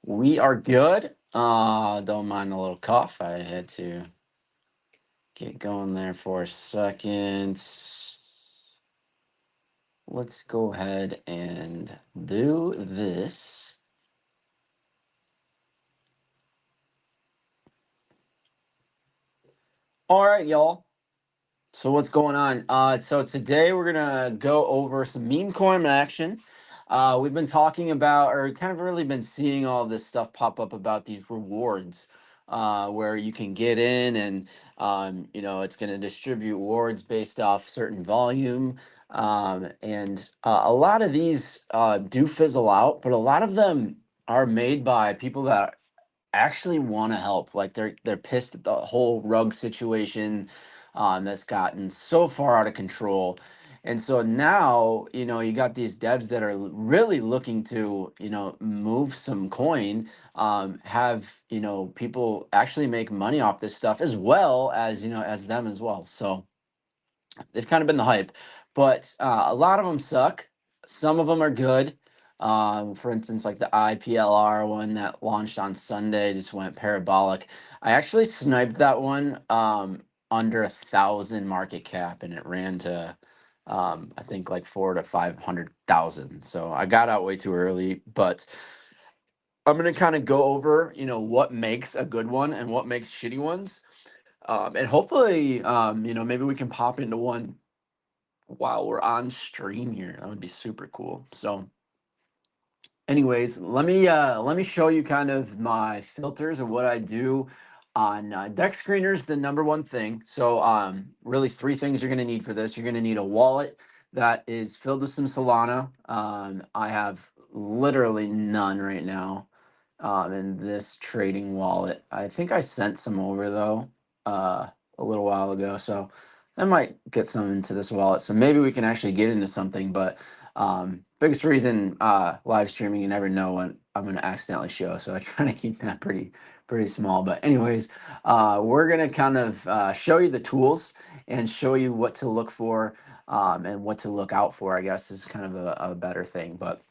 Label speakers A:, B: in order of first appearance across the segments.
A: We are good. Don't mind a little cough. I had to get going there for a second. Let's go ahead and do this. All right, y'all. So what's going on? So today we're gonna go over some meme coin action. We've been talking about, or kind of really been seeing all this stuff pop up about these rewards, where you can get in and it's gonna distribute rewards based off certain volume. And a lot of these do fizzle out, but a lot of them are made by people that actually want to help. Like they're pissed at the whole rug situation that's gotten so far out of control. And so now, you got these devs that are really looking to, move some coin, have, people actually make money off this stuff as well as, as them as well. So they've kind of been the hype, but a lot of them suck. Some of them are good. For instance, like the IPLR one that launched on Sunday just went parabolic. I actually sniped that one under 1,000 market cap, and it ran to I think like 400 to 500,000. So I got out way too early, but I'm gonna kind of go over what makes a good one and what makes shitty ones, and hopefully maybe we can pop into one while we're on stream here. That would be super cool. So anyways, let me show you kind of my filters of what I do on deck screeners. The number one thing. So really three things you're going to need for this. You're going to need a wallet that is filled with some Solana. I have literally none right now in this trading wallet. I think I sent some over though a little while ago, so I might get some into this wallet. So maybe we can actually get into something. But biggest reason live streaming, you never know when I'm going to accidentally show, so I try to keep that pretty small. But anyways, we're going to kind of show you the tools and show you what to look for, and what to look out for, I guess, is kind of a better thing. But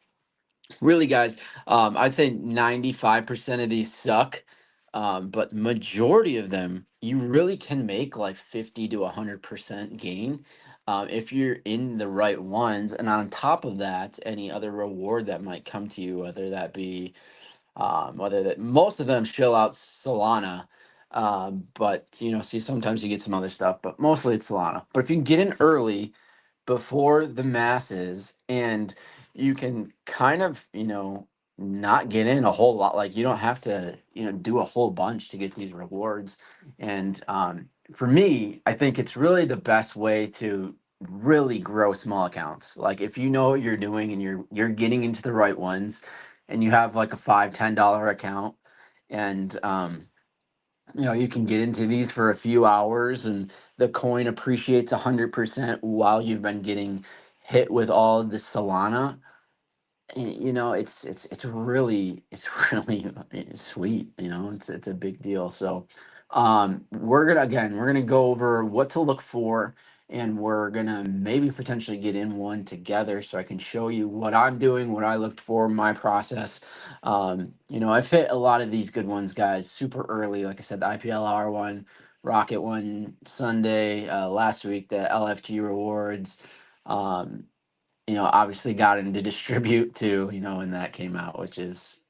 A: really, guys, I'd say 95% of these suck, but majority of them you really can make like 50 to 100% gain, if you're in the right ones. And on top of that, any other reward that might come to you, whether that be whether that most of them shill out Solana, but see, sometimes you get some other stuff, but mostly it's Solana. But if you can get in early before the masses, and you can kind of not get in a whole lot, like you don't have to do a whole bunch to get these rewards. And for me, I think it's really the best way to really grow small accounts. Like if you know what you're doing and you're getting into the right ones, and you have like a $5-10 account, and you can get into these for a few hours, and the coin appreciates 100% while you've been getting hit with all of the Solana. And, it's really sweet. It's a big deal. So we're gonna go over what to look for, and we're gonna maybe potentially get in one together so I can show you what I'm doing, what I looked for, my process. I've hit a lot of these good ones, guys, super early. Like I said, the IPLR one, Rocket one Sunday, last week, the LFG rewards. Um, obviously got into distribute too, when that came out, which is,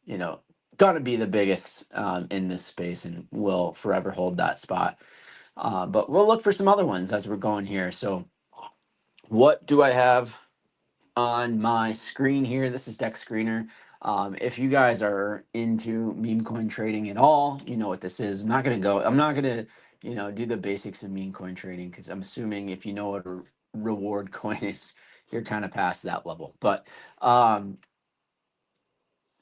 A: gonna be the biggest in this space and will forever hold that spot. But we'll look for some other ones as we're going here. So what do I have on my screen here? This is Deck Screener. If you guys are into meme coin trading at all, you know what this is. I'm not gonna, do the basics of meme coin trading, because I'm assuming if you know what a reward coin is, you're kind of past that level. But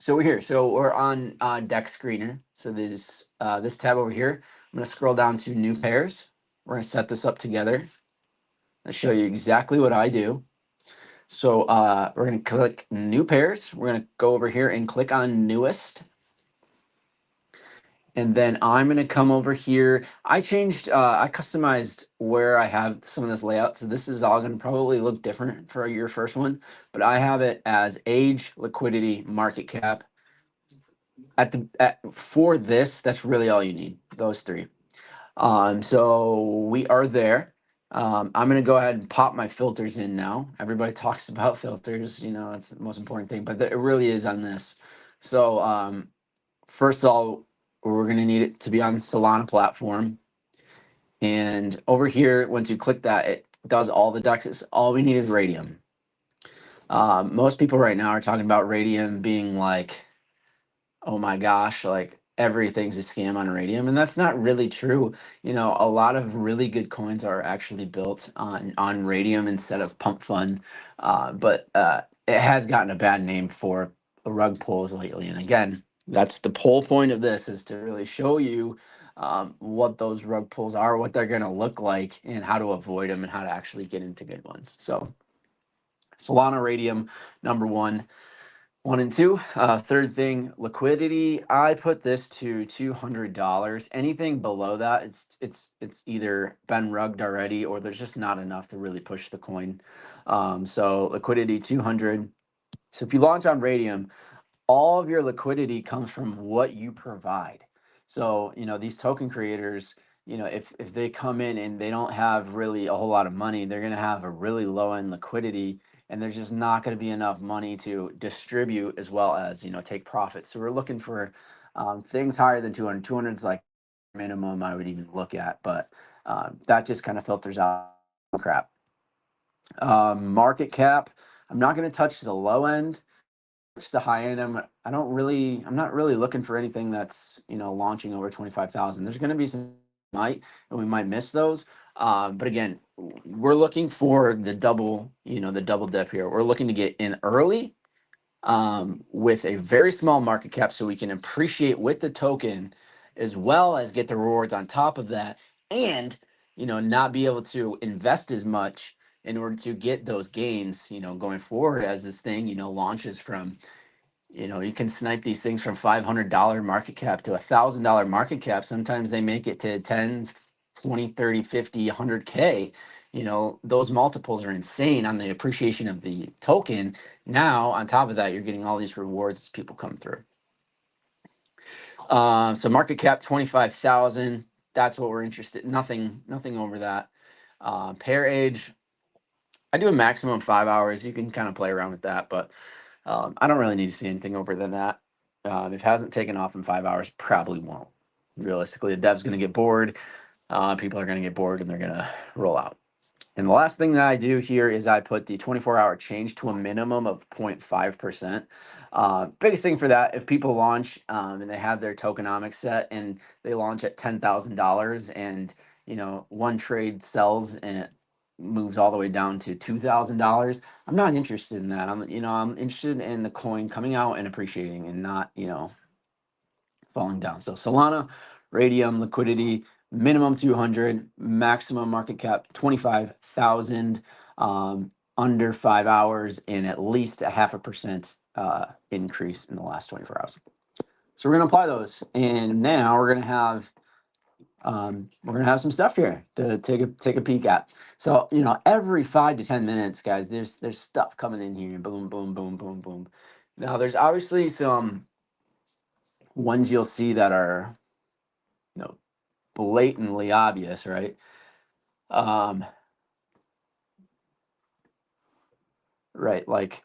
A: so we're here. So we're on Deck Screener. So there's this tab over here. I'm gonna scroll down to new pairs. We're gonna set this up together. I'll show you exactly what I do. So we're going to click new pairs. We're going to go over here and click on newest. And then I'm going to come over here. I customized where I have some of this layout. So this is all going to probably look different for your first one, but I have it as age, liquidity, market cap. for this, that's really all you need. Those three. So we are there. I'm gonna go ahead and pop my filters in now. Everybody talks about filters, that's the most important thing, but it really is on this. So first of all, we're gonna need it to be on the Solana platform. And over here, once you click that, it does all the dexes. All we need is Radium. Most people right now are talking about Radium being like, oh my gosh, like everything's a scam on Radium, and that's not really true. A lot of really good coins are actually built on Radium instead of Pump Fund, but it has gotten a bad name for the rug pulls lately. And again, that's the whole point of this, is to really show you what those rug pulls are, what they're going to look like, and how to avoid them, and how to actually get into good ones. So Solana Radium, number one. One and two. Third thing, liquidity. I put this to $200. Anything below that, it's either been rugged already, or there's just not enough to really push the coin. So liquidity 200. So if you launch on Radium, all of your liquidity comes from what you provide. So, these token creators, if they come in and they don't have really a whole lot of money, they're going to have a really low end liquidity, and there's just not going to be enough money to distribute as well as, take profits. So we're looking for things higher than 200. 200 is like minimum I would even look at, but that just kind of filters out crap. Market cap, I'm not going to touch the low end. The high end, I'm not really looking for anything that's launching over 25,000. There's going to be some and we might miss those. But again, we're looking for the double dip here. We're looking to get in early with a very small market cap, so we can appreciate with the token, as well as get the rewards on top of that, and not be able to invest as much in order to get those gains going forward, as this thing launches from, you can snipe these things from $500 market cap to $1,000 market cap. Sometimes they make it to 10, 20, 30, 50, 100K. Those multiples are insane on the appreciation of the token. Now, on top of that, you're getting all these rewards as people come through. So market cap 25,000. That's what we're interested in. Nothing over that. Pair age, I do a maximum 5 hours. You can kind of play around with that, but I don't really need to see anything over than that. If it hasn't taken off in 5 hours, probably won't. Realistically, the dev's going to get bored. People are going to get bored, and they're going to roll out. And the last thing that I do here is I put the 24-hour change to a minimum of 0.5%. Biggest thing for that, if people launch and they have their tokenomics set, and they launch at $10,000, and one trade sells and it moves all the way down to $2,000, I'm not interested in that. I'm interested in the coin coming out and appreciating, and not falling down. So Solana, Radium, liquidity minimum 200, maximum market cap 25,000, under 5 hours, and at least a 0.5% increase in the last 24 hours. So we're going to apply those, and now we're going to have some stuff here to take a peek at. So every 5 to 10 minutes, guys, there's stuff coming in here. Boom, boom, boom, boom, boom. Now there's obviously some ones you'll see that are blatantly obvious, right? Right, like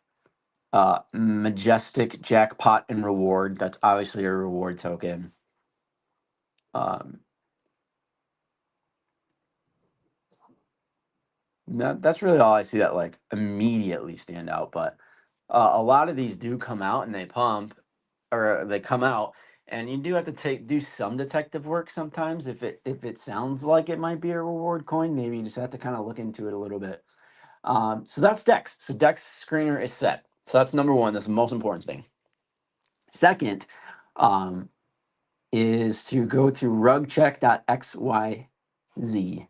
A: Majestic Jackpot and Reward. That's obviously a reward token. That's really all I see that like immediately stand out. But a lot of these do come out and they pump, or they come out, and you do have to do some detective work sometimes. If it sounds like it might be a reward coin, maybe you just have to kind of look into it a little bit. So that's Dex. So Dex screener is set. So that's number one. That's the most important thing. Second, is to go to rugcheck.xyz.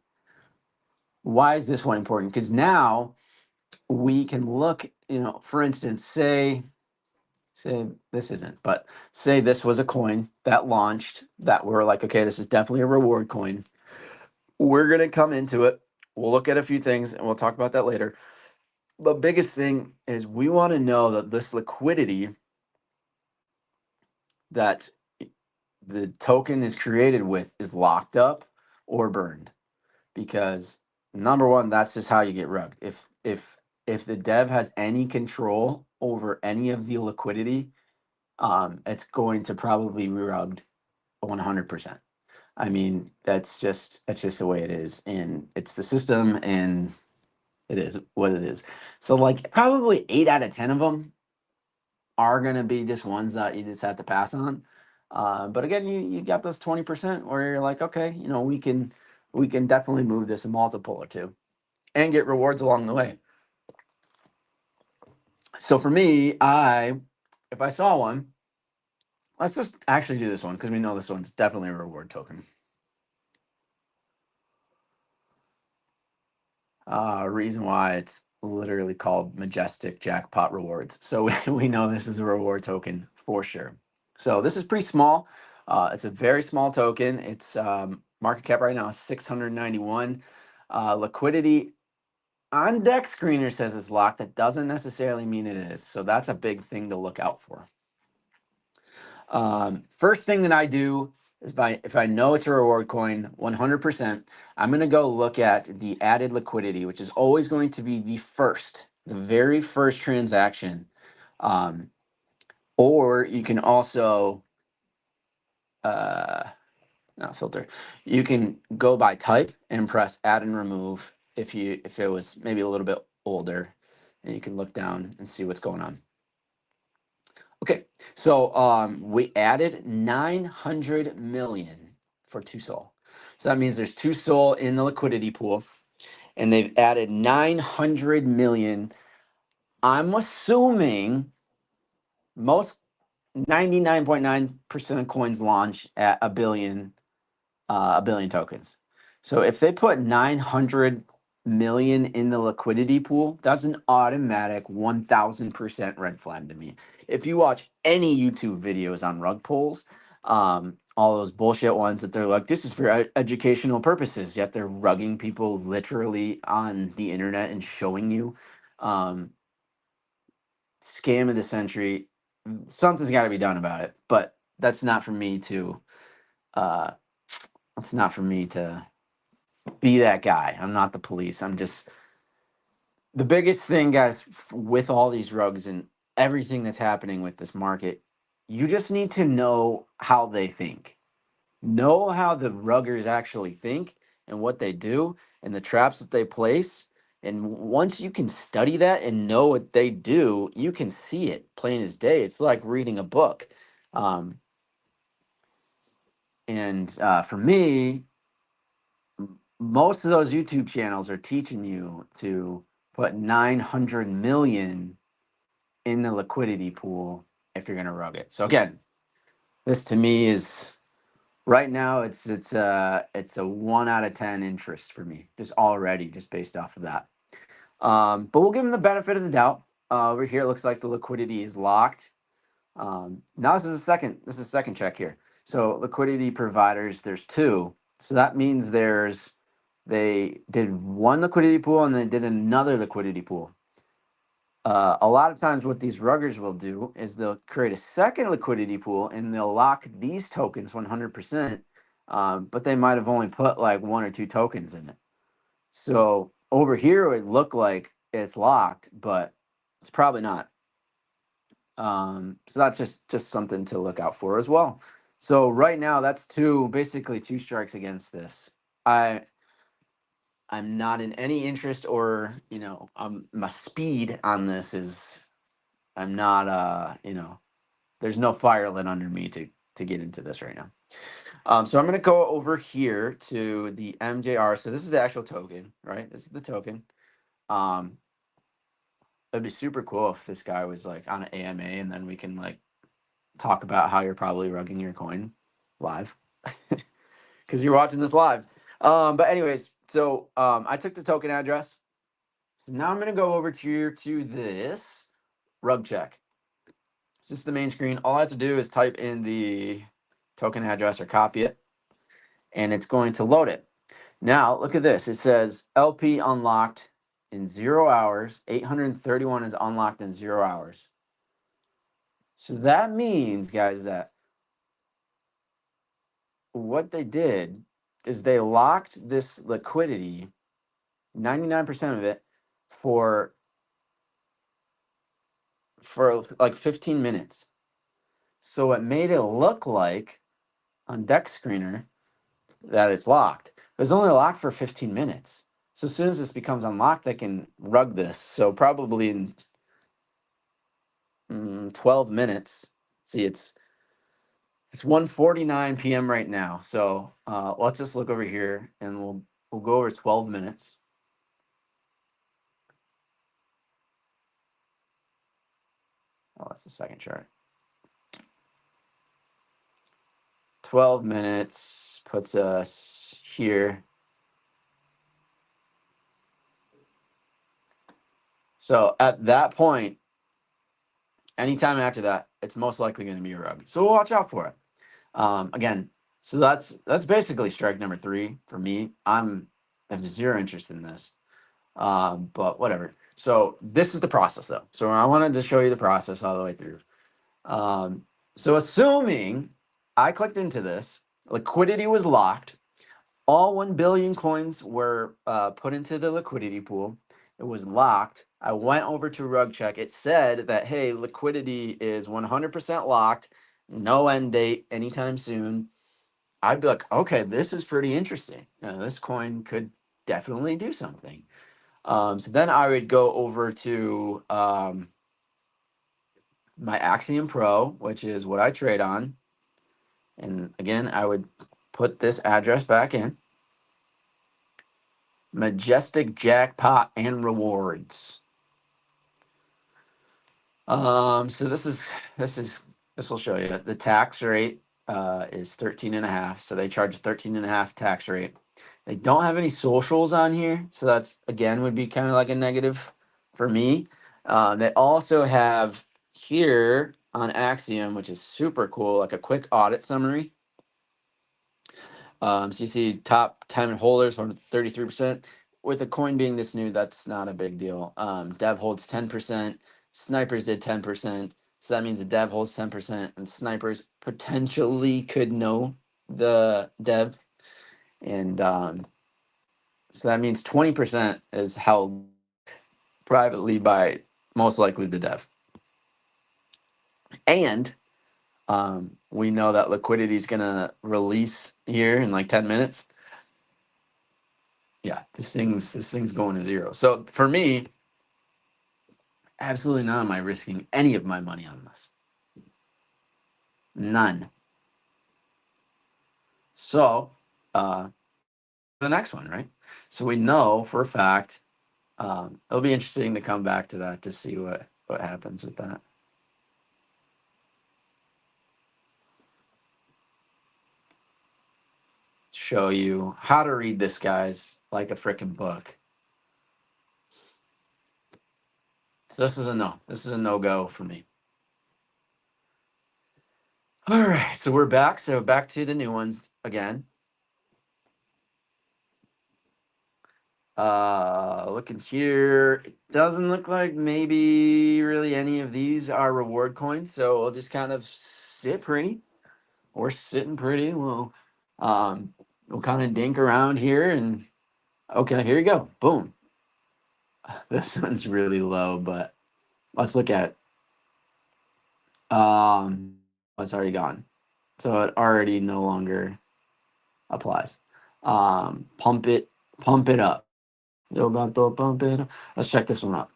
A: Why is this one important? Because now we can look, for instance, say this isn't, but say this was a coin that launched, that we're like, okay, this is definitely a reward coin. We're going to come into it. We'll look at a few things, and we'll talk about that later. But biggest thing is we want to know that this liquidity that the token is created with is locked up or burned, because number one, that's just how you get rugged. If the dev has any control over any of the liquidity, it's going to probably be rugged 100%. I mean, that's just the way it is, and it's the system, and it is what it is. So like probably 8 out of 10 of them are gonna be just ones that you just have to pass on. But again, you got those 20% where you're like, okay, we can definitely move this a multiple or two and get rewards along the way. So for me, if I saw one, let's just actually do this one because we know this one's definitely a reward token. Reason why it's literally called Majestic Jackpot Rewards. So we know this is a reward token for sure. So this is pretty small. It's a very small token. It's market cap right now is 691. Liquidity on deck screener says it's locked. That doesn't necessarily mean it is. So that's a big thing to look out for. First thing that I do is if I know it's a reward coin, 100%, I'm going to go look at the added liquidity, which is always going to be the very first transaction. Or you can also, not filter, you can go by type and press add and remove if it was maybe a little bit older, and you can look down and see what's going on. Okay, so we added 900 million for 2SOL. So that means there's 2SOL in the liquidity pool, and they've added 900 million. I'm assuming most 99.9% of coins launch at a billion tokens. So if they put 900 million in the liquidity pool, that's an automatic 1000% red flag to me. If you watch any YouTube videos on rug pulls, all those bullshit ones that they're like, this is for educational purposes, yet they're rugging people literally on the internet and showing you, scam of the century. Something's got to be done about it, but that's not for me to. It's not for me to be that guy. I'm not the police. I'm just the biggest thing, guys, with all these rugs and everything that's happening with this market. You just need to know how they think. Know how the ruggers actually think and what they do and the traps that they place. And once you can study that and know what they do, you can see it plain as day. It's like reading a book. And for me, most of those YouTube channels are teaching you to put 900 million in the liquidity pool if you're going to rug it. So again, this to me is right now it's a 1 out of 10 interest for me just already just based off of that. But we'll give them the benefit of the doubt. Over here it looks like the liquidity is locked. Now this is a second check here. So liquidity providers, there's two. So that means they did one liquidity pool and they did another liquidity pool. A lot of times what these ruggers will do is they'll create a second liquidity pool and they'll lock these tokens 100%, but they might have only put like 1 or 2 tokens in it. So over here it would look like it's locked, but it's probably not. So that's just something to look out for as well. So right now that's basically 2 strikes against this. I'm not in any interest or, my speed on this is, I'm not, there's no fire lit under me to get into this right now. So I'm going to go over here to the MJR. So this is the actual token, right? This is the token. It'd be super cool if this guy was like on an AMA and then we can like talk about how you're probably rugging your coin live because you're watching this live. But anyways, so I took the token address. So now I'm going to go over to this rug check. This is the main screen. All I have to do is type in the token address or copy it, and it's going to load it. Now, look at this. It says LP unlocked in 0 hours. 831 is unlocked in 0 hours. So that means, guys, that what they did is they locked this liquidity, 99% of it, for like 15 minutes. So it made it look like on Deck Screener that it's locked. It was only locked for 15 minutes. So as soon as this becomes unlocked, they can rug this. So probably in 12 minutes. See, it's 1:49 p.m. right now. So let's just look over here and we'll go over 12 minutes. Oh, that's the second chart. 12 minutes puts us here. So at that point, anytime after that, it's most likely going to be a rug. So we'll watch out for it. Again, so that's basically strike number 3 for me. I have zero interest in this, but whatever. So this is the process, though. So I wanted to show you the process all the way through. So assuming I clicked into this, liquidity was locked. All 1 billion coins were put into the liquidity pool. It was locked. I went over to rug check. It said that, hey, liquidity is 100% locked, no end date anytime soon. I'd be like, okay, this is pretty interesting. This coin could definitely do something. So then I would go over to my Axiom Pro, which is what I trade on. And again, I would put this address back in. Majestic Jackpot and Rewards. So this will show you the tax rate is 13.5. So they charge 13.5 tax rate. They don't have any socials on here, so that's again would be kind of like a negative for me. They also have here on Axiom, which is super cool, like a quick audit summary. So you see top 10 holders for 33%. With the coin being this new, that's not a big deal. Dev holds 10%. Snipers did 10%. So that means the dev holds 10%, and snipers potentially could know the dev. And so that means 20% is held privately by most likely the dev. And we know that liquidity is going to release here in like 10 minutes. Yeah, this thing's going to zero. So for me, absolutely none am I risking any of my money on this. None. So the next one, right? So we know for a fact, it'll be interesting to come back to that to see what happens with that. Show you how to read this, guys, like a freaking book. So this is a no. This is a no-go for me. All right, so we're back. So back to the new ones again. Looking here, it doesn't look like maybe really any of these are reward coins. So we'll just kind of sit pretty. We're sitting pretty. We'll kind of dink around here and okay, here you go. Boom. This one's really low, but let's look at it. It's already gone. So it already no longer applies. Pump it up. Yo gato, pump it up. Let's check this one out.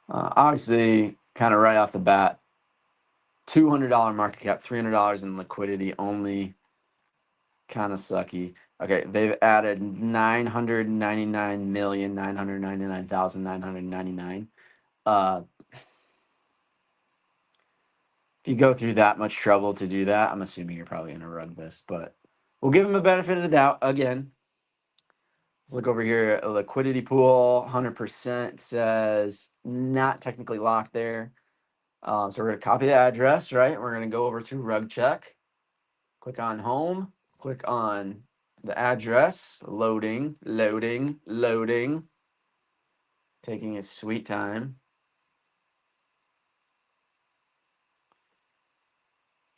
A: Obviously, kind of right off the bat, $200 market cap, $300 in liquidity only. Kind of sucky. Okay, they've added 999,999,999. If you go through that much trouble to do that, I'm assuming you're probably going to rug this, but we'll give them a benefit of the doubt again. Let's look over here. A liquidity pool, 100% says not technically locked there. So we're going to copy the address, right? We're going to go over to rug check. Click on home. Click on the address. Loading. Taking its sweet time.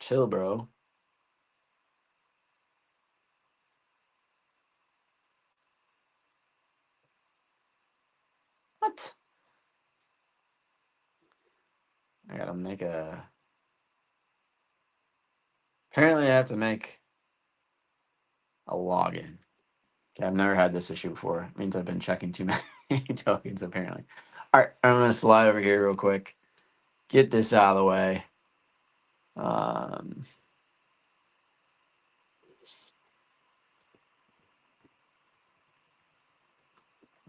A: Chill, bro. What? I gotta make a. Apparently, I have to make a login. Okay, I've never had this issue before. It means I've been checking too many tokens, apparently. All right, I'm gonna slide over here real quick. Get this out of the way.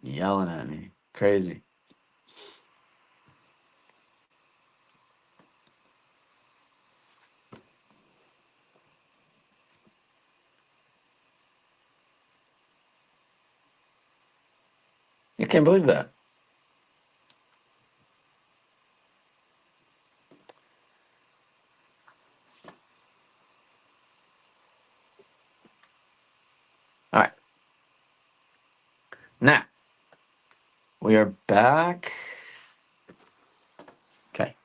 A: Yelling at me. Crazy. I can't believe that. All right. Now, we are back. Okay.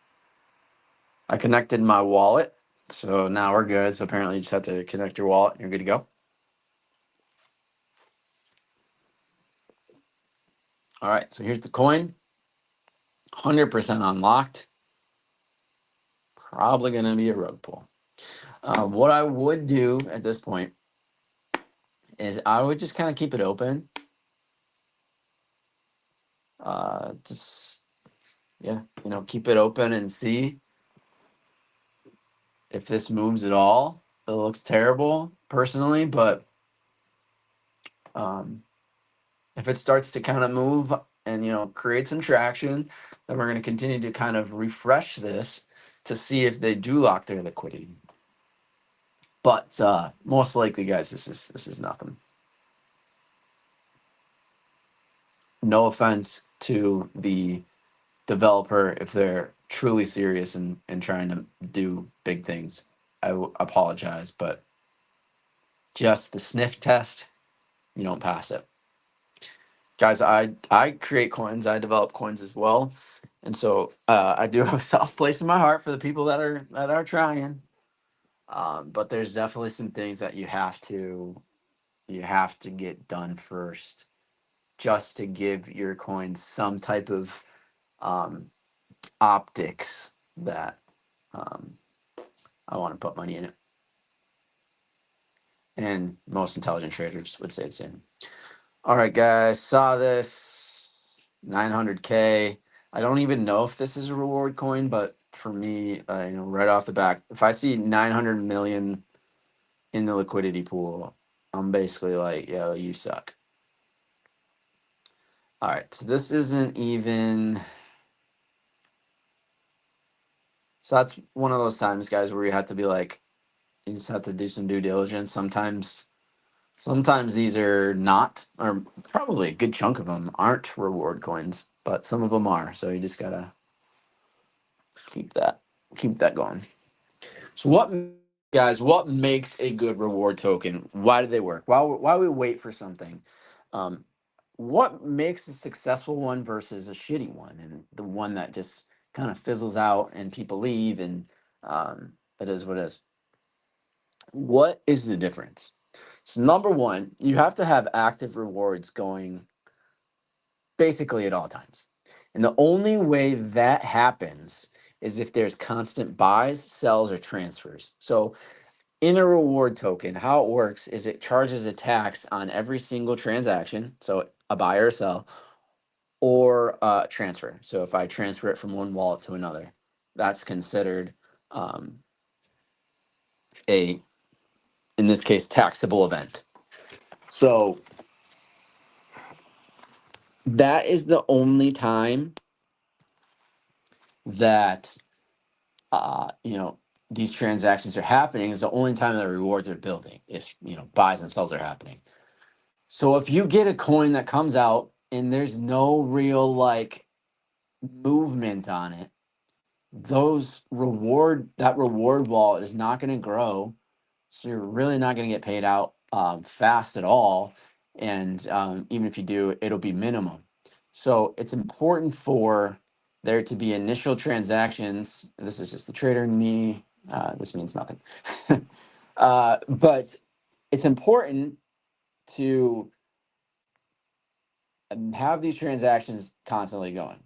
A: I connected my wallet. So now we're good. So apparently you just have to connect your wallet. You're good to go. All right. So here's the coin. 100% unlocked. Probably going to be a rug pull. What I would do at this point is I would just kind of keep it open. Yeah, keep it open and see if this moves at all. It looks terrible personally, but if it starts to kind of move and create some traction, then we're going to continue to kind of refresh this to see if they do lock their liquidity. But most likely, guys, this is nothing. No offense to the developer if they're truly serious and trying to do big things. I apologize, but just the sniff test, you don't pass it. Guys, I create coins. I develop coins as well, and so I do have a soft place in my heart for the people that are trying. But there's definitely some things that you have to get done first, just to give your coin some type of um, optics that um, I want to put money in it. And most intelligent traders would say the same. All right, guys, saw this 900K. I don't even know if this is a reward coin, but for me, right off the back, if I see 900 million in the liquidity pool, I'm basically like, yo, you suck. All right, so this isn't even. So that's one of those times, guys, where you have to be like, you just have to do some due diligence. Sometimes these are not, or probably a good chunk of them aren't reward coins, but some of them are. So you just gotta keep that going. So what makes a good reward token? Why do they work? Why we wait for something? Um, what makes a successful one versus a shitty one, and the one that just kind of fizzles out and people leave and it is what it is. What is the difference? So number one, you have to have active rewards going basically at all times. And the only way that happens is if there's constant buys, sells, or transfers. So in a reward token, how it works is it charges a tax on every single transaction, so a buy or sell, or transfer. So if I transfer it from one wallet to another, that's considered a, in this case, taxable event. So that is the only time that these transactions are happening, is the only time that rewards are building, if buys and sells are happening. So if you get a coin that comes out and there's no real like movement on it, that reward wallet is not going to grow. So you're really not going to get paid out fast at all. And even if you do, it'll be minimum. So it's important for there to be initial transactions. This is just the trader in me This means nothing. But it's important to have these transactions constantly going.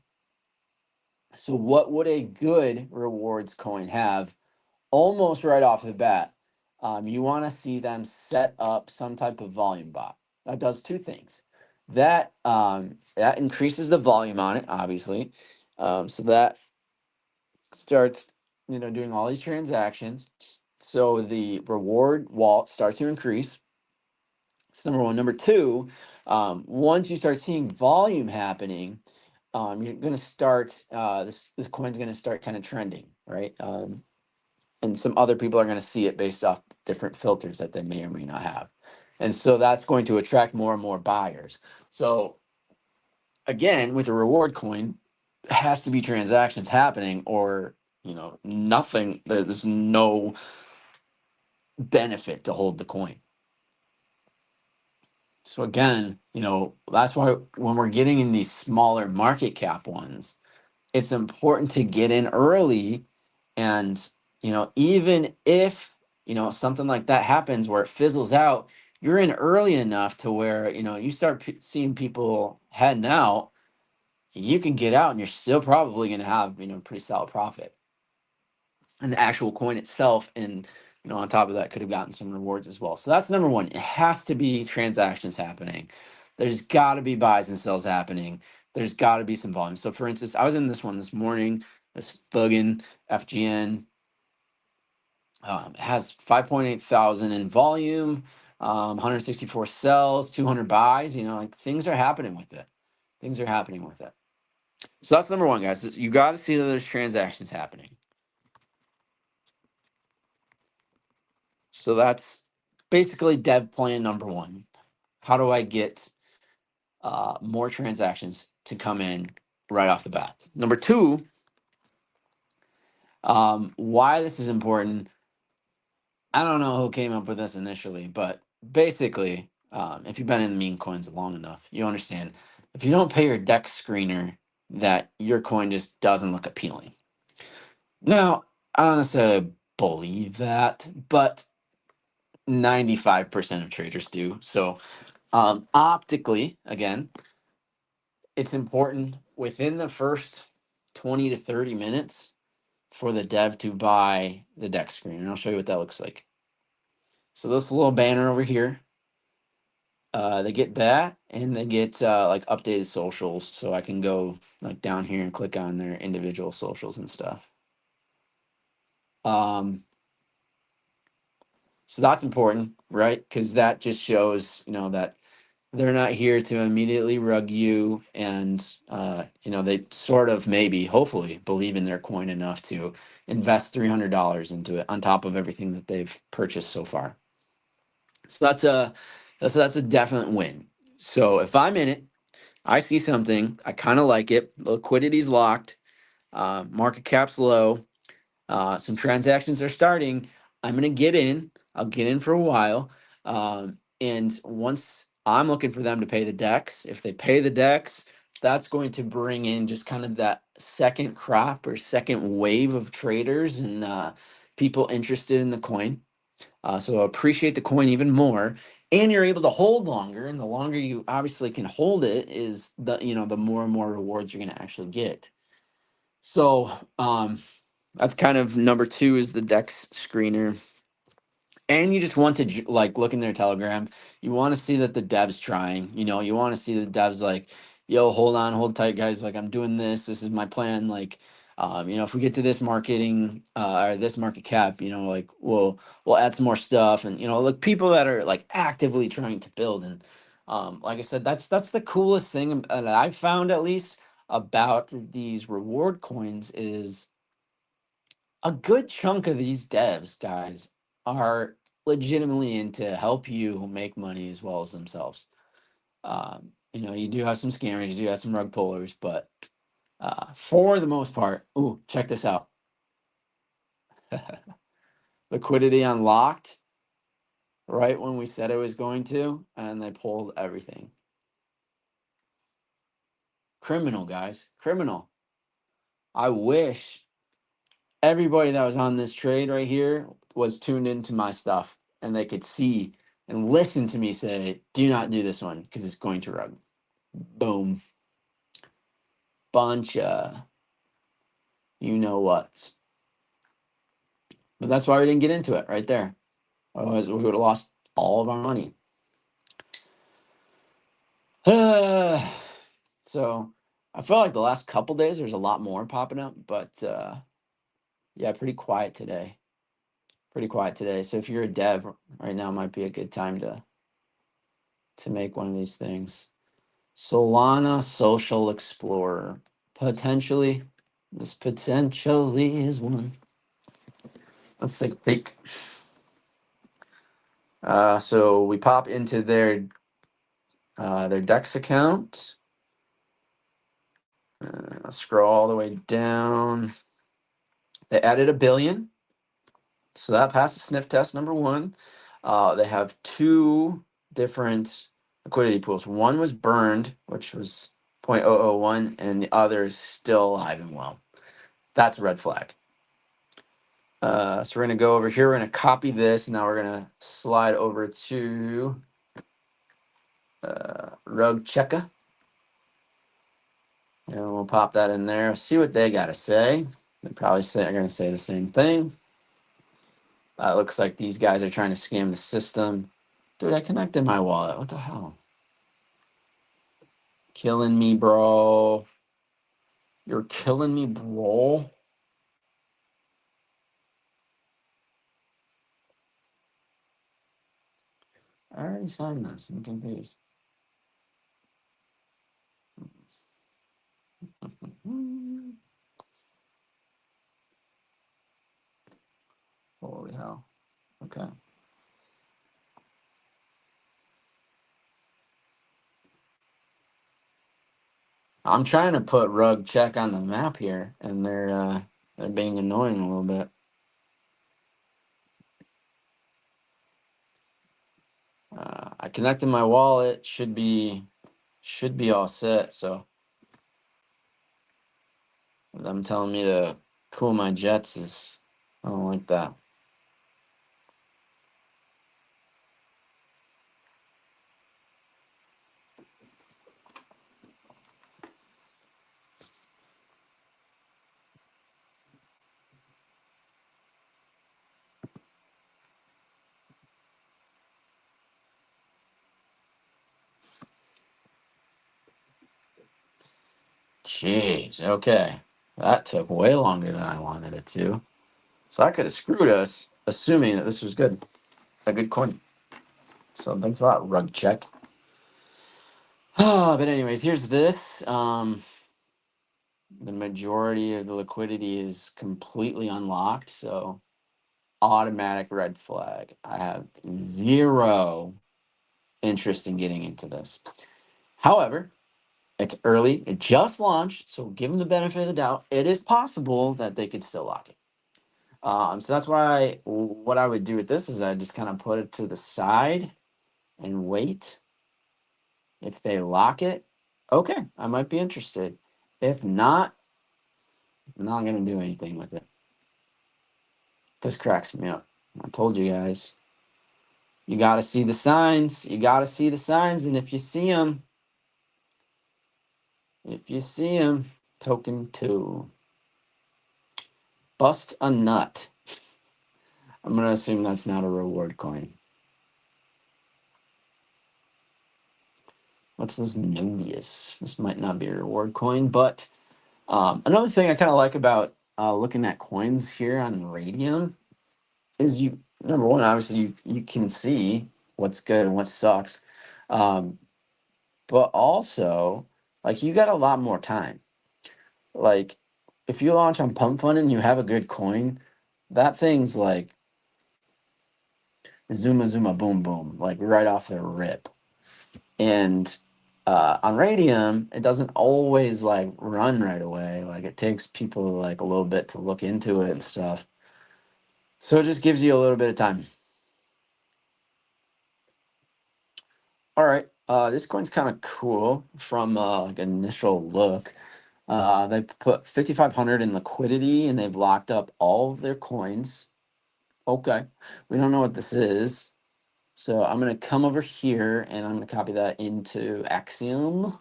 A: So, what would a good rewards coin have almost right off the bat? You want to see them set up some type of volume bot that does two things. That increases the volume on it, obviously. So that starts, doing all these transactions. So the reward wallet starts to increase. That's number one. Number two, once you start seeing volume happening, you're going to start this coin's going to start kind of trending, right? And some other people are going to see it based off different filters that they may or may not have, and so that's going to attract more and more buyers. So again, with a reward coin, it has to be transactions happening, or nothing. There's no benefit to hold the coin. So again, that's why when we're getting in these smaller market cap ones, it's important to get in early. And even if something like that happens where it fizzles out, you're in early enough to where you start seeing people heading out, you can get out and you're still probably going to have pretty solid profit. And the actual coin itself, and on top of that, could have gotten some rewards as well. So that's number one. It has to be transactions happening. There's got to be buys and sells happening. There's got to be some volume. So for instance, I was in this one this morning, this Fuggin FGN. It has 5.8 thousand in volume, 164 sells, 200 buys. Like things are happening with it. Things are happening with it. So that's number one, guys. You got to see that there's transactions happening. So that's basically dev plan number one. How do I get more transactions to come in right off the bat? Number two, why this is important. I don't know who came up with this initially, but basically, if you've been in meme coins long enough, you understand if you don't pay your DEX screener, that your coin just doesn't look appealing. Now, I don't necessarily believe that, but 95% of traders do. So, optically, again, it's important within the first 20 to 30 minutes for the dev to buy the DEX screen. And I'll show you what that looks like. So this little banner over here, they get that, and they get like updated socials. So I can go like down here and click on their individual socials and stuff. So that's important, right? Because that just shows, that they're not here to immediately rug you, and they sort of maybe, hopefully, believe in their coin enough to invest $300 into it on top of everything that they've purchased so far. So that's a definite win. So if I'm in it, I see something, I kind of like it. Liquidity's locked, market cap's low, some transactions are starting. I'm gonna get in. I'll get in for a while, and once I'm looking for them to pay the DEX, if they pay the DEX, that's going to bring in just kind of that second crop or second wave of traders and people interested in the coin. So appreciate the coin even more, and you're able to hold longer. And the longer you obviously can hold it, is the more and more rewards you're going to actually get. So that's kind of number two, is the DEX screener. And you just want to like look in their Telegram. You want to see that the dev's trying. You want to see the dev's like, yo, hold on, hold tight, guys. Like, I'm doing this. This is my plan. Like, if we get to this marketing or this market cap, like we'll add some more stuff. And like people that are like actively trying to build. And like I said, that's the coolest thing that I've found, at least, about these reward coins, is a good chunk of these devs, guys, are legitimately in to help you make money as well as themselves. You do have some scammers, you do have some rug pullers, but for the most part, ooh, check this out. Liquidity unlocked right when we said it was going to, and they pulled everything. Criminal, guys, criminal. I wish everybody that was on this trade right here was tuned into my stuff, and they could see and listen to me say, "Do not do this one because it's going to rug." Boom, bunch of you know what. But that's why we didn't get into it right there. Otherwise, we would have lost all of our money. So I felt like the last couple days there's a lot more popping up, but yeah, pretty quiet today. Pretty quiet today. So if you're a dev right now, might be a good time to make one of these things. Solana Social Explorer. Potentially, this potentially is one. Let's take a peek. So we pop into their Dex account. Scroll all the way down. They added 1 billion, so that passed the sniff test number one. They have 2 different liquidity pools. One was burned, which was 0.001, and the other is still alive and well. That's a red flag. So we're gonna go over here. We're gonna copy this. Now we're gonna slide over to Rug Checker, and we'll pop that in there. See what they gotta say. They probably are gonna say the same thing. It looks like these guys are trying to scam the system. Dude, I connected my wallet. What the hell? Killing me, bro. You're killing me, bro. I already signed this. I'm confused. Holy hell. Okay. I'm trying to put Rug Check on the map here, and they're being annoying a little bit. I connected my wallet. Should be all set. So them telling me to cool my jets is, I don't like that. Jeez. Okay. That took way longer than I wanted it to. So I could have screwed us, assuming that this was good. A good coin. So thanks a lot, Rug Check. But anyways, here's this. The majority of the liquidity is completely unlocked, so automatic red flag. I have zero interest in getting into this. However, it's early, it just launched, so give them the benefit of the doubt. It is possible that they could still lock it. So that's why what I would do with this is I just kind of put it to the side and wait. If they lock it, okay, I might be interested. If not, I'm not gonna do anything with it. This cracks me up. I told you guys. You gotta see the signs. You gotta see the signs, and if you see them, token 2. Bust a nut. I'm gonna assume that's not a reward coin. What's this Novius? This might not be a reward coin, but another thing I kind of like about looking at coins here on Radium is you number one, obviously you can see what's good and what sucks, um, but also like you got a lot more time. Like if you launch on Pump Fund and you have a good coin, that thing's like zuma zuma boom boom, like right off the rip. And on Radium, it doesn't always like run right away. Like it takes people like a little bit to look into it and stuff. So it just gives you a little bit of time. All right, this coin's kind of cool from like initial look. They put 5,500 in liquidity, and they've locked up all of their coins. Okay, we don't know what this is, so I'm gonna come over here and I'm gonna copy that into Axiom.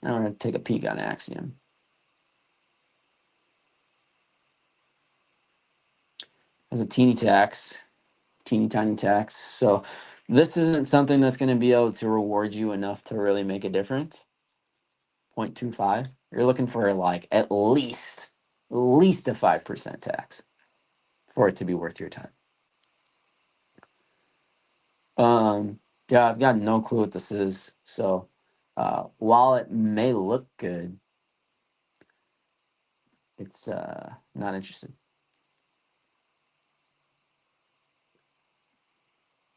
A: And I'm gonna take a peek on Axiom. Has a teeny tax, teeny tiny tax. So this isn't something that's gonna be able to reward you enough to really make a difference. 0.25. You're looking for like at least a 5% tax for it to be worth your time. Yeah, I've got no clue what this is. So while it may look good, it's not interested.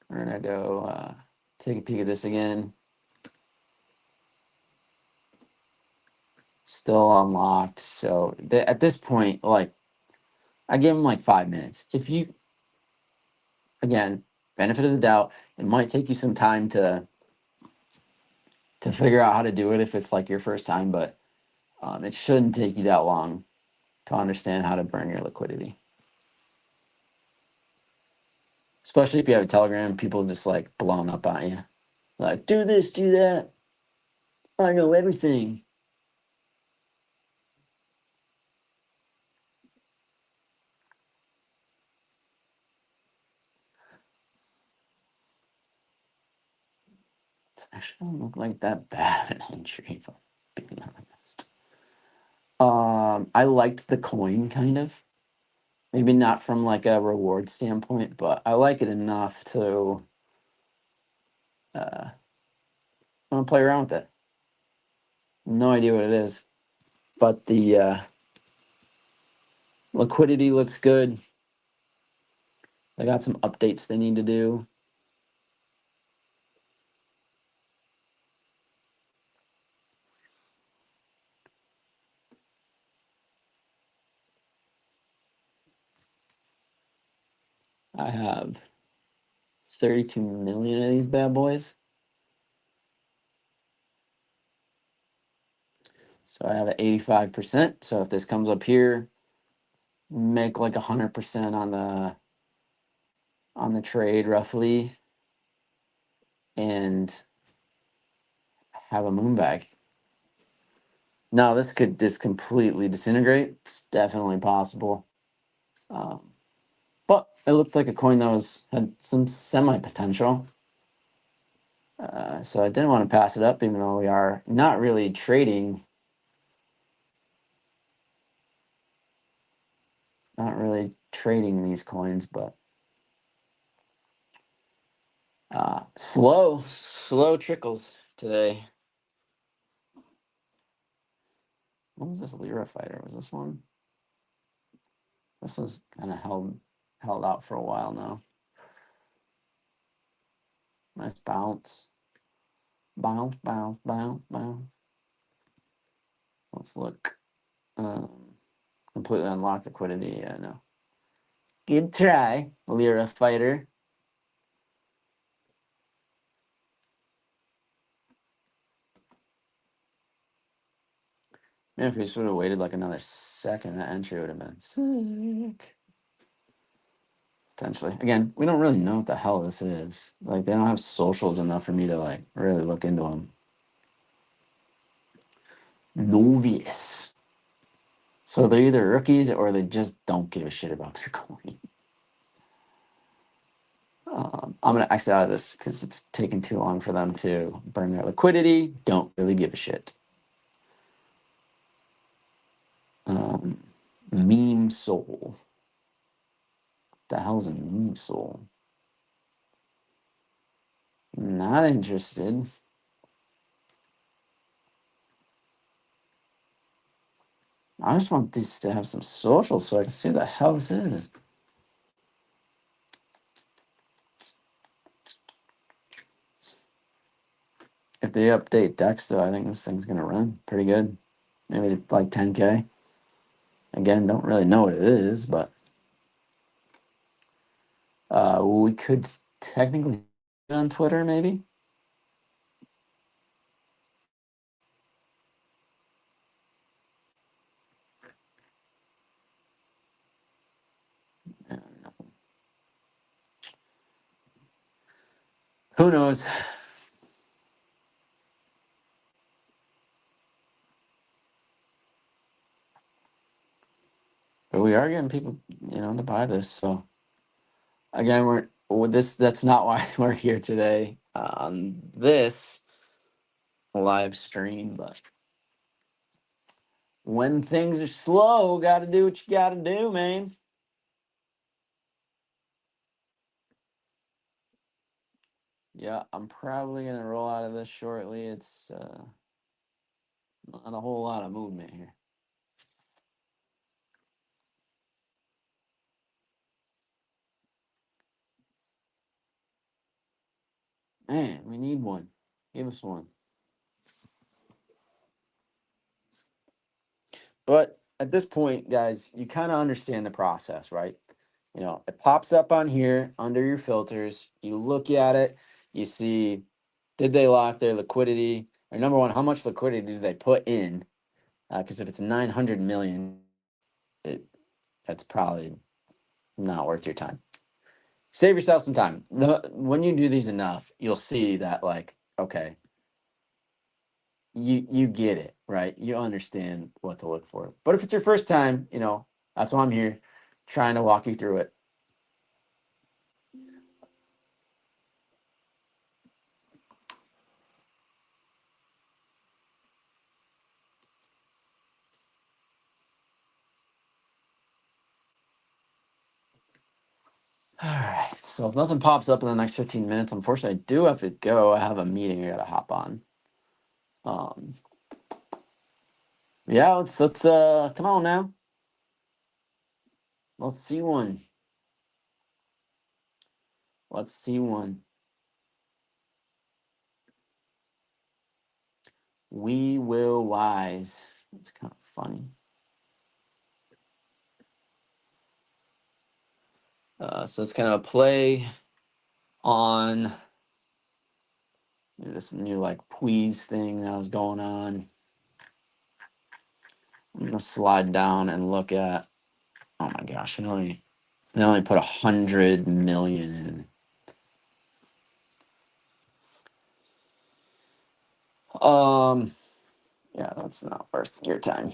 A: We're gonna go take a peek at this again. Still unlocked. So at this point, like I gave him like 5 minutes. If you, again, benefit of the doubt, it might take you some time to figure out how to do it if it's like your first time, but it shouldn't take you that long to understand how to burn your liquidity. Especially if you have a Telegram, people just like blowing up on you. Like, do this, do that. I know everything. It actually doesn't look like that bad of an entry, if I'm being honest. I liked the coin kind of. Maybe not from like a reward standpoint, but I like it enough to want to play around with it. No idea what it is, but the liquidity looks good. They got some updates they need to do. I have 32 million of these bad boys. So I have an 85%. So if this comes up here, make like 100% on the trade roughly, and have a moon bag. Now this could just completely disintegrate. It's definitely possible. But it looked like a coin that had some semi potential. So I didn't want to pass it up, even though we are not really trading. Not really trading these coins, but slow trickles today. What was this Lyra fighter? Was this one? This is kind of held out for a while now. Nice bounce. Bounce, bounce, bounce, bounce. Let's look. Completely unlocked liquidity. Yeah, no. Good try, Lyra fighter. Man, if we just would have waited like another second, that entry would have been sick. Potentially. Again, we don't really know what the hell this is. Like, they don't have socials enough for me to like really look into them. Novice. So they're either rookies or they just don't give a shit about their coin. I'm gonna exit out of this because it's taking too long for them to burn their liquidity. Don't really give a shit. Meme soul. The hell's a meme soul? Not interested. I just want this to have some social so I can see what the hell this is. If they update decks, though, I think this thing's gonna run pretty good. Maybe like 10K. Again, don't really know what it is, but we could technically on Twitter, maybe. Who knows? But we are getting people, to buy this. So again, we're with this. That's not why we're here today on this live stream. But when things are slow, got to do what you got to do, man. Yeah, I'm probably gonna roll out of this shortly. It's not a whole lot of movement here. Man, we need one. Give us one. But at this point, guys, you kind of understand the process, right? It pops up on here under your filters. You look at it, you see, did they lock their liquidity? Or number one, how much liquidity did they put in? Because if it's 900 million, that's probably not worth your time. Save yourself some time. When you do these enough, you'll see that, like, okay, you get it, right? You understand what to look for. But if it's your first time, that's why I'm here, trying to walk you through it. All right. So if nothing pops up in the next 15 minutes, unfortunately, I do have to go. I have a meeting I gotta hop on. Um, yeah, let's come on now. Let's see one. Let's see one. We will wise. It's kind of funny. So it's kind of a play on this new like Please thing that was going on. I'm gonna slide down and look at. Oh my gosh! They only put 100 million in. Yeah, that's not worth your time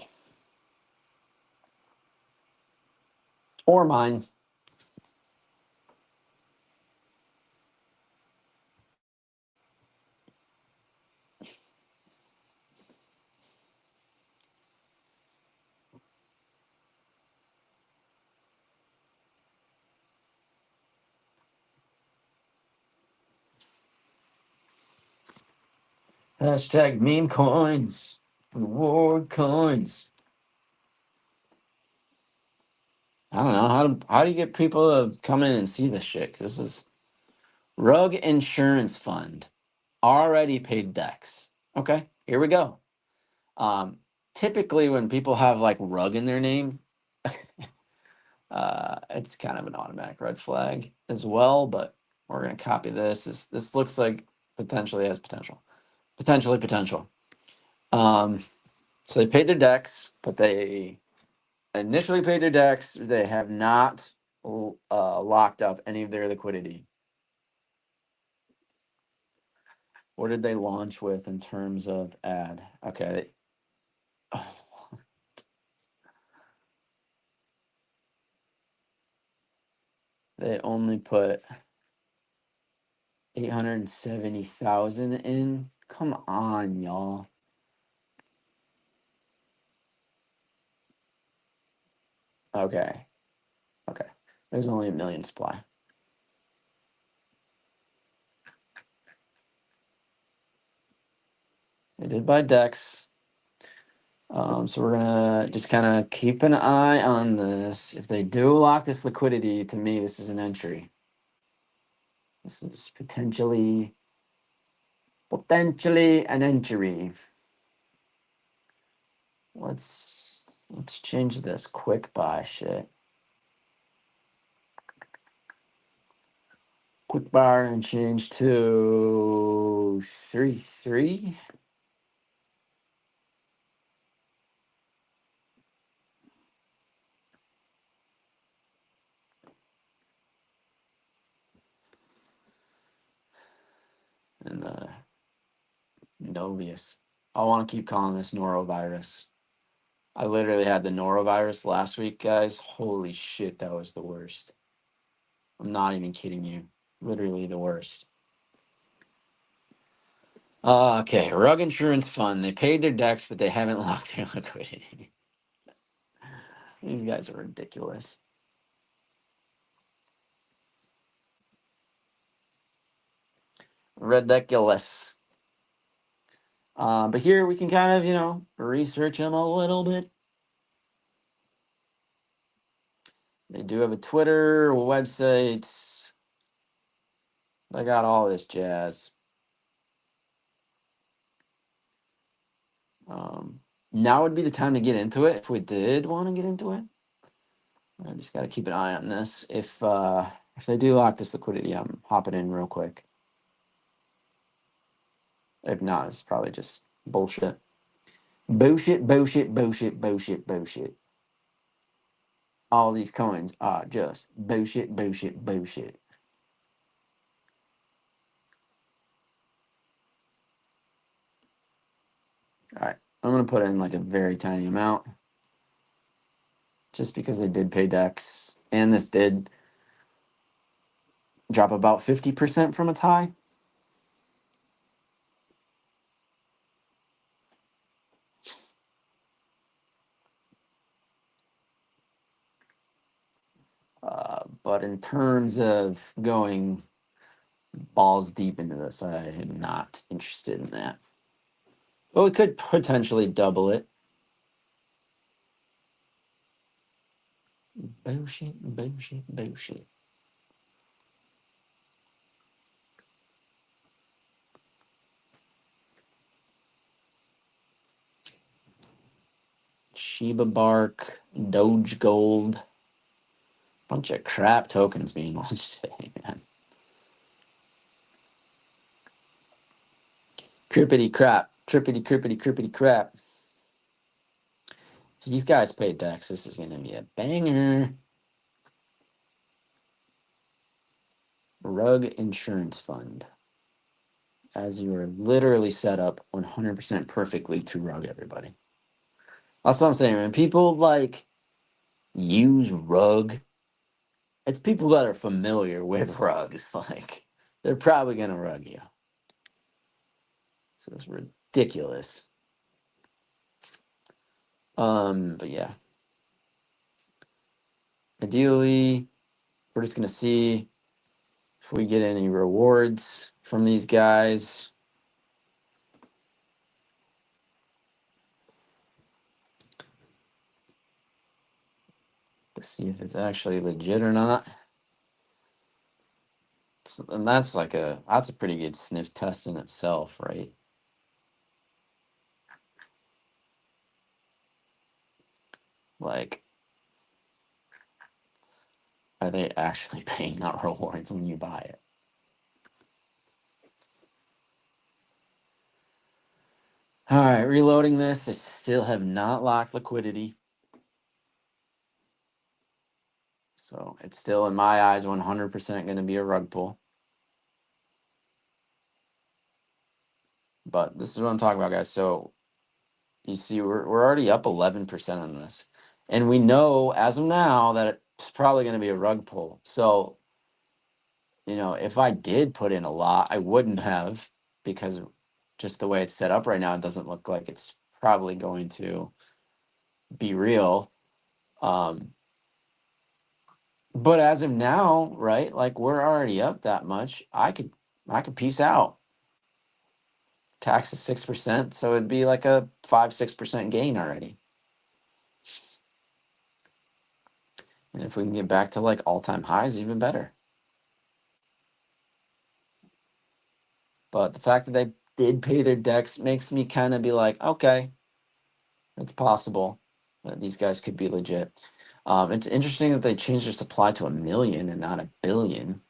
A: or mine. Hashtag meme coins, reward coins. I don't know how do you get people to come in and see this shit? 'Cause this is Rug Insurance Fund already paid decks. Okay, here we go. Typically when people have like Rug in their name, it's kind of an automatic red flag as well. But we're gonna copy this. This looks like potentially has potential, potential. Um, so they paid their decks, but they initially paid their decks. They have not locked up any of their liquidity. What did they launch with in terms of ad? Okay. They only put 870,000 in. Come on, y'all. Okay. Okay. There's only a million supply. They did buy decks. So we're gonna just kind of keep an eye on this. If they do lock this liquidity, to me, this is an entry. This is potentially an entry. Let's change this quick buy shit. Quick buy and change to 3-3. Novius. I want to keep calling this norovirus. I literally had the norovirus last week, guys. Holy shit, that was the worst. I'm not even kidding you. Literally the worst. Okay, Rug Insurance Fund. They paid their decks, but they haven't locked their liquidity. These guys are ridiculous. Ridiculous. But here we can kind of, research them a little bit. They do have a Twitter, website. They got all this jazz. Now would be the time to get into it if we did want to get into it. I just got to keep an eye on this. If they do lock this liquidity, I'm hopping in real quick. If not, it's probably just bullshit. Bullshit, bullshit, bullshit, bullshit, bullshit. All these coins are just bullshit, bullshit, bullshit. All right, I'm going to put in like a very tiny amount just because they did pay decks. And this did drop about 50% from its high. But in terms of going balls deep into this, I am not interested in that. But we could potentially double it. Bullshit, bullshit, bullshit. Shiba Bark, Doge Gold. Bunch of crap tokens being launched today, man. Crippity crap. Trippity crippity crippity crap. If these guys pay decks, this is going to be a banger. Rug Insurance Fund. As you are literally set up 100% perfectly to rug everybody. That's what I'm saying, man. People like use rug. It's people that are familiar with rugs. Like, they're probably going to rug you. So it's ridiculous. But yeah. Ideally, we're just gonna see if we get any rewards from these guys. To see if it's actually legit or not. And that's a pretty good sniff test in itself, right? Like, are they actually paying out rewards when you buy it? All right, reloading this. They still have not locked liquidity. So it's still, in my eyes, 100% going to be a rug pull. But this is what I'm talking about, guys. So you see, we're already up 11% on this. And we know as of now that it's probably going to be a rug pull. So, if I did put in a lot, I wouldn't have, because just the way it's set up right now, it doesn't look like it's probably going to be real. But as of now, right, like we're already up that much. I could peace out. Tax is 6%, so it'd be like a 5-6% gain already. And if we can get back to like all-time highs, even better. But the fact that they did pay their decks makes me kind of be like, okay, it's possible that these guys could be legit. It's interesting that they changed their supply to 1 million and not 1 billion.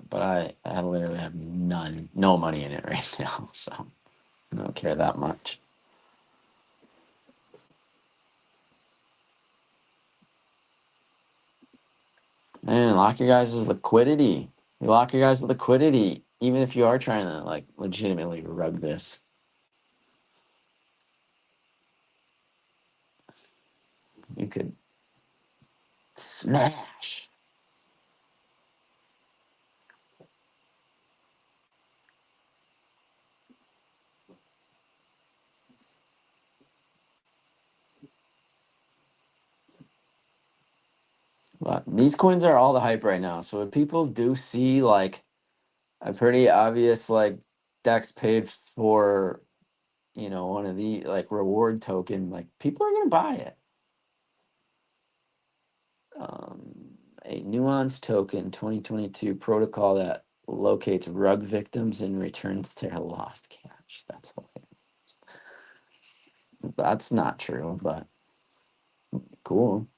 A: But I literally have no money in it right now, so I don't care that much. Man, lock your guys' liquidity. You lock your guys' liquidity, even if you are trying to like legitimately rug this. You could smash. But these coins are all the hype right now. So if people do see like a pretty obvious like Dex paid for, one of the like reward token, like people are gonna buy it. A nuanced token 2022 protocol that locates rug victims and returns their lost cash. That's hilarious. That's not true, but cool.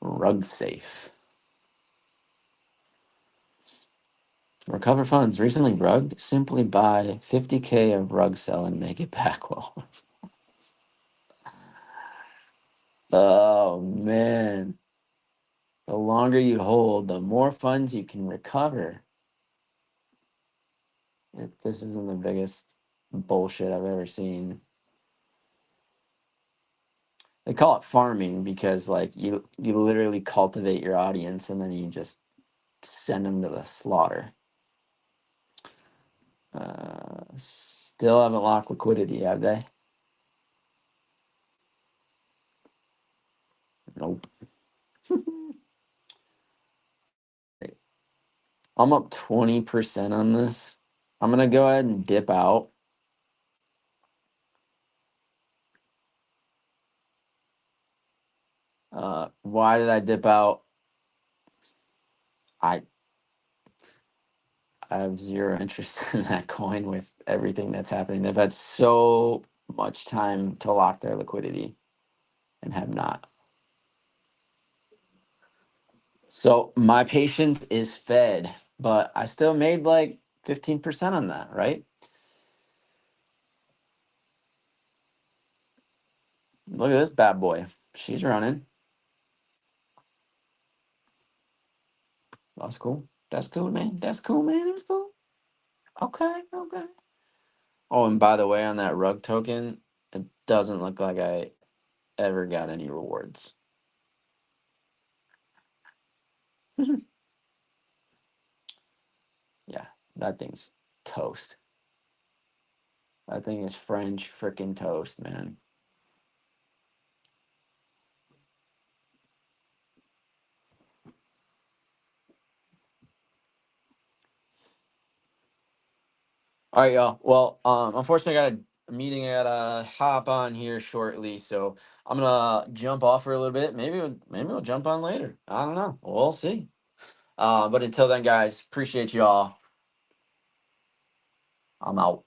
A: Rug safe. Recover funds. Recently rugged. Simply buy 50K of rug sell and make it back well. Oh man. The longer you hold, the more funds you can recover. This isn't the biggest bullshit I've ever seen. They call it farming because like you literally cultivate your audience and then you just send them to the slaughter. Still haven't locked liquidity, have they? Nope. I'm up 20% on this. I'm gonna go ahead and dip out. Why did I dip out? I I have zero interest in that coin with everything that's happening. They've had so much time to lock their liquidity and have not. So my patience is fed, but I still made like 15% on that, right? Look at this bad boy. She's running. That's cool. That's cool, man. That's cool, man. That's cool. Okay, okay. Oh, and by the way, on that rug token, it doesn't look like I ever got any rewards. Yeah, that thing's toast. That thing is French freaking toast, man. All right, y'all. Well, unfortunately, I got a meeting. I gotta hop on here shortly, so I'm gonna jump off for a little bit. Maybe we'll jump on later. I don't know. We'll see. But until then, guys, appreciate y'all. I'm out.